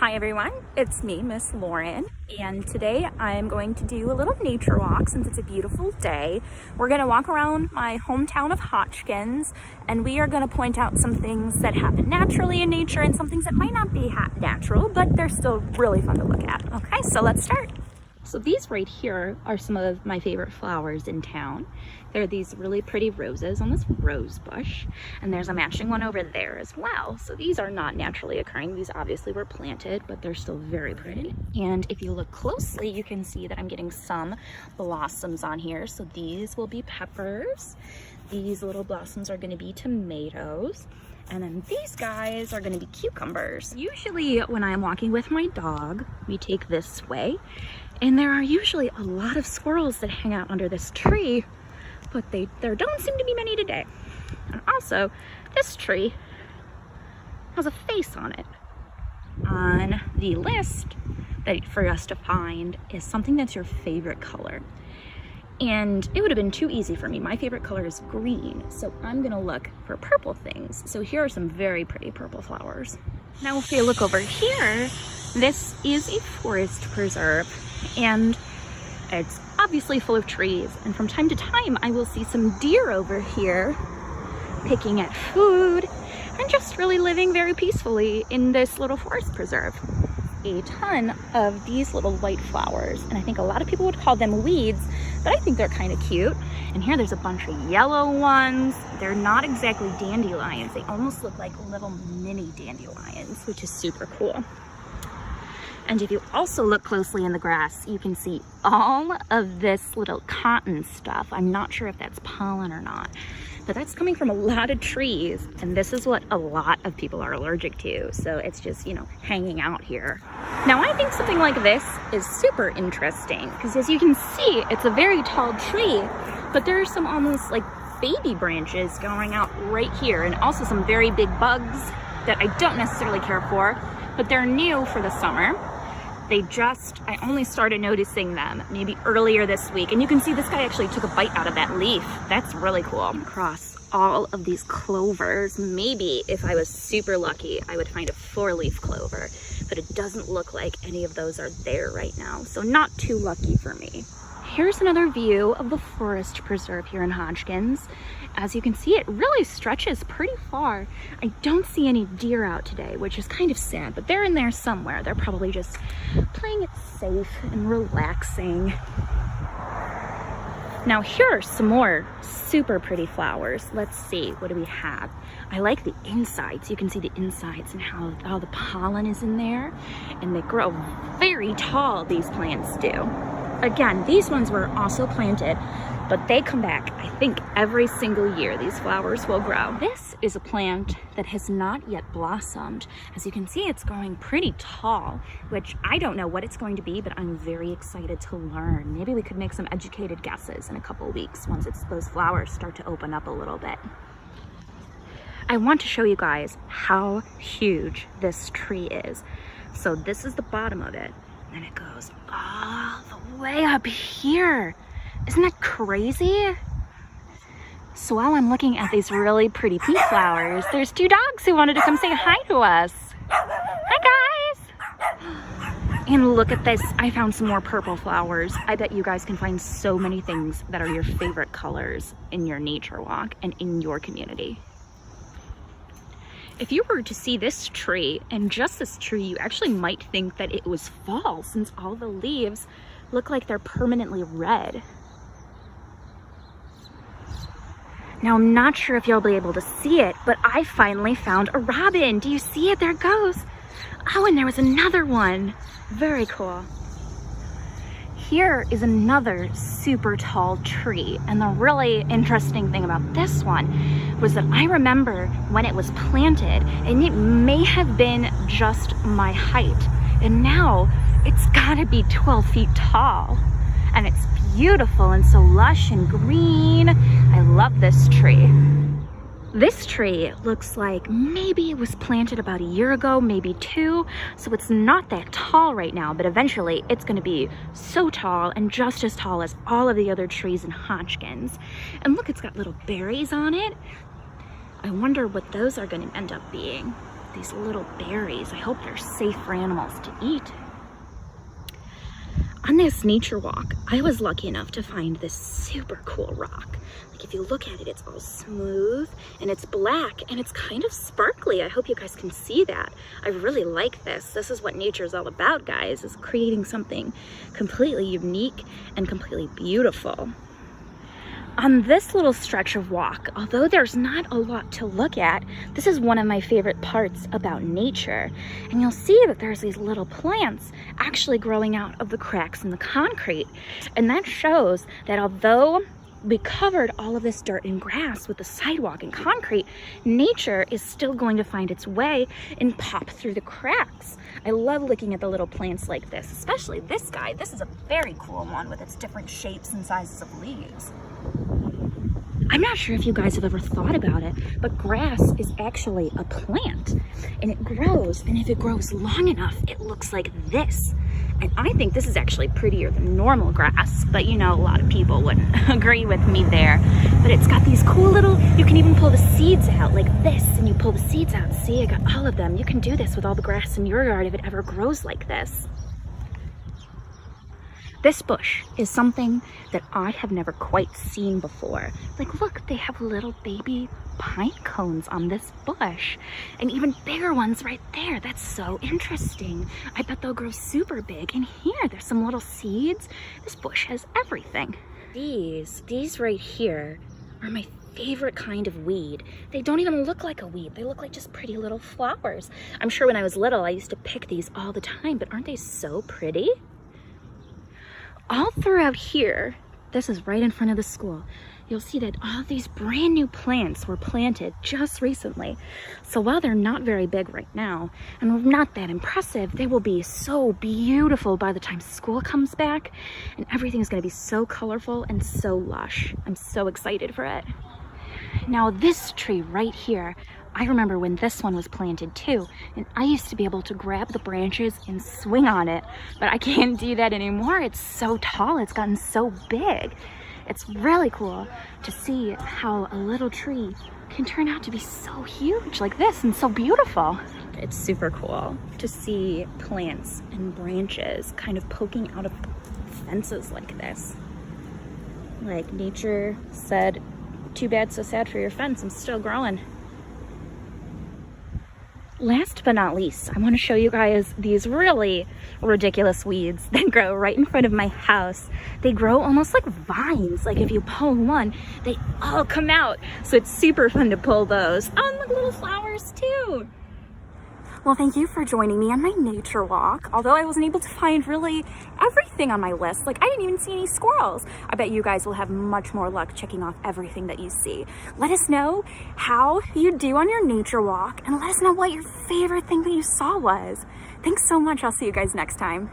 Hi everyone, it's me, Miss Lauren, and today I'm going to do a little nature walk since it's a beautiful day. We're going to walk around my hometown of Hodgkins, and we are going to point out some things that happen naturally in nature and some things that might not be natural, but they're still really fun to look at. Okay, so let's start. So these right here are some of my favorite flowers in town. There are these really pretty roses on this rose bush, and there's a matching one over there as well. So these are not naturally occurring. These obviously were planted, but they're still very pretty. And if you look closely, you can see that I'm getting some blossoms on here. So these will be peppers. These little blossoms are going to be tomatoes. And then these guys are going to be cucumbers. Usually when I'm walking with my dog, we take this way. And there are usually a lot of squirrels that hang out under this tree, but there don't seem to be many today. And also, this tree has a face on it. On the list that for us to find is something that's your favorite color. And it would have been too easy for me. My favorite color is green, so I'm gonna look for purple things. So here are some very pretty purple flowers. Now if you look over here, this is a forest preserve, and it's obviously full of trees. And from time to time, I will see some deer over here picking at food and just really living very peacefully in this little forest preserve. A ton of these little white flowers, and I think a lot of people would call them weeds, but I think they're kind of cute. And here there's a bunch of yellow ones. They're not exactly dandelions. They almost look like little mini dandelions, which is super cool. And if you also look closely in the grass, you can see all of this little cotton stuff. I'm not sure if that's pollen or not, but that's coming from a lot of trees. And this is what a lot of people are allergic to. So it's just, you know, hanging out here. Now I think something like this is super interesting because as you can see, it's a very tall tree, but there are some almost like baby branches going out right here, and also some very big bugs that I don't necessarily care for, but they're new for the summer. I only started noticing them maybe earlier this week. And you can see this guy actually took a bite out of that leaf. That's really cool. Across all of these clovers, maybe if I was super lucky, I would find a 4-leaf clover, but it doesn't look like any of those are there right now. So not too lucky for me. Here's another view of the forest preserve here in Hodgkins. As you can see, it really stretches pretty far. I don't see any deer out today, which is kind of sad, but they're in there somewhere. They're probably just playing it safe and relaxing. Now here are some more super pretty flowers. Let's see, what do we have? I like the insides. You can see the insides and how all the pollen is in there, and they grow very tall, these plants do. Again, these ones were also planted, but they come back, I think, every single year. These flowers will grow. This is a plant that has not yet blossomed. As you can see, it's growing pretty tall, which I don't know what it's going to be, but I'm very excited to learn. Maybe we could make some educated guesses in a couple of weeks once those flowers start to open up a little bit. I want to show you guys how huge this tree is. So this is the bottom of it, and it goes all the way up here. Isn't that crazy? So while I'm looking at these really pretty pink flowers, there's 2 dogs who wanted to come say hi to us. Hi guys! And look at this, I found some more purple flowers. I bet you guys can find so many things that are your favorite colors in your nature walk and in your community. If you were to see this tree, and just this tree, you actually might think that it was fall since all the leaves look like they're permanently red. Now I'm not sure if you'll be able to see it, but I finally found a robin. Do you see it? There it goes. Oh, and there was another one. Very cool. Here is another super tall tree, and the really interesting thing about this one was that I remember when it was planted, and it may have been just my height, and now it's gotta be 12 feet tall, and it's beautiful and so lush and green. I love this tree. This tree looks like maybe it was planted about a year ago, maybe 2, so it's not that tall right now, but eventually it's going to be so tall and just as tall as all of the other trees in Hodgkins. And look, it's got little berries on it. I wonder what those are going to end up being. these little berries. I hope they're safe for animals to eat. On this nature walk, I was lucky enough to find this super cool rock. Like if you look at it, it's all smooth and it's black and it's kind of sparkly. I hope you guys can see that. I really like this. This is what nature is all about, guys, is creating something completely unique and completely beautiful. On this little stretch of walk, although there's not a lot to look at, this is one of my favorite parts about nature. And you'll see that there's these little plants actually growing out of the cracks in the concrete. And that shows that although we covered all of this dirt and grass with the sidewalk and concrete, nature is still going to find its way and pop through the cracks. I love looking at the little plants like this, especially this guy. This is a very cool one with its different shapes and sizes of leaves. I'm not sure if you guys have ever thought about it, but grass is actually a plant and it grows, and if it grows long enough, it looks like this. And I think this is actually prettier than normal grass, but you know, a lot of people wouldn't agree with me there. But it's got these cool little, you can even pull the seeds out like this, and you pull the seeds out. See, I got all of them. You can do this with all the grass in your yard if it ever grows like this. This bush is something that I have never quite seen before. Like, look, they have little baby pine cones on this bush, and even bigger ones right there. That's so interesting. I bet they'll grow super big. And here, there's some little seeds. This bush has everything. These right here are my favorite kind of weed. They don't even look like a weed. They look like just pretty little flowers. I'm sure when I was little, I used to pick these all the time, but aren't they so pretty? All throughout here, this is right in front of the school, you'll see that all these brand new plants were planted just recently. So while they're not very big right now, and not that impressive, they will be so beautiful by the time school comes back, and everything is gonna be so colorful and so lush. I'm so excited for it. Now this tree right here, I remember when this one was planted too, and I used to be able to grab the branches and swing on it, but I can't do that anymore. It's so tall, it's gotten so big. It's really cool to see how a little tree can turn out to be so huge like this and so beautiful. It's super cool to see plants and branches kind of poking out of fences like this. Like nature said, too bad, so sad for your fence, I'm still growing. Last but not least, I want to show you guys these really ridiculous weeds that grow right in front of my house. They grow almost like vines. Like if you pull one, they all come out. So it's super fun to pull those. Oh, and look, little flowers too. Well, thank you for joining me on my nature walk. Although I wasn't able to find really everything on my list, like I didn't even see any squirrels. I bet you guys will have much more luck checking off everything that you see. Let us know how you do on your nature walk, and let us know what your favorite thing that you saw was. Thanks so much. I'll see you guys next time.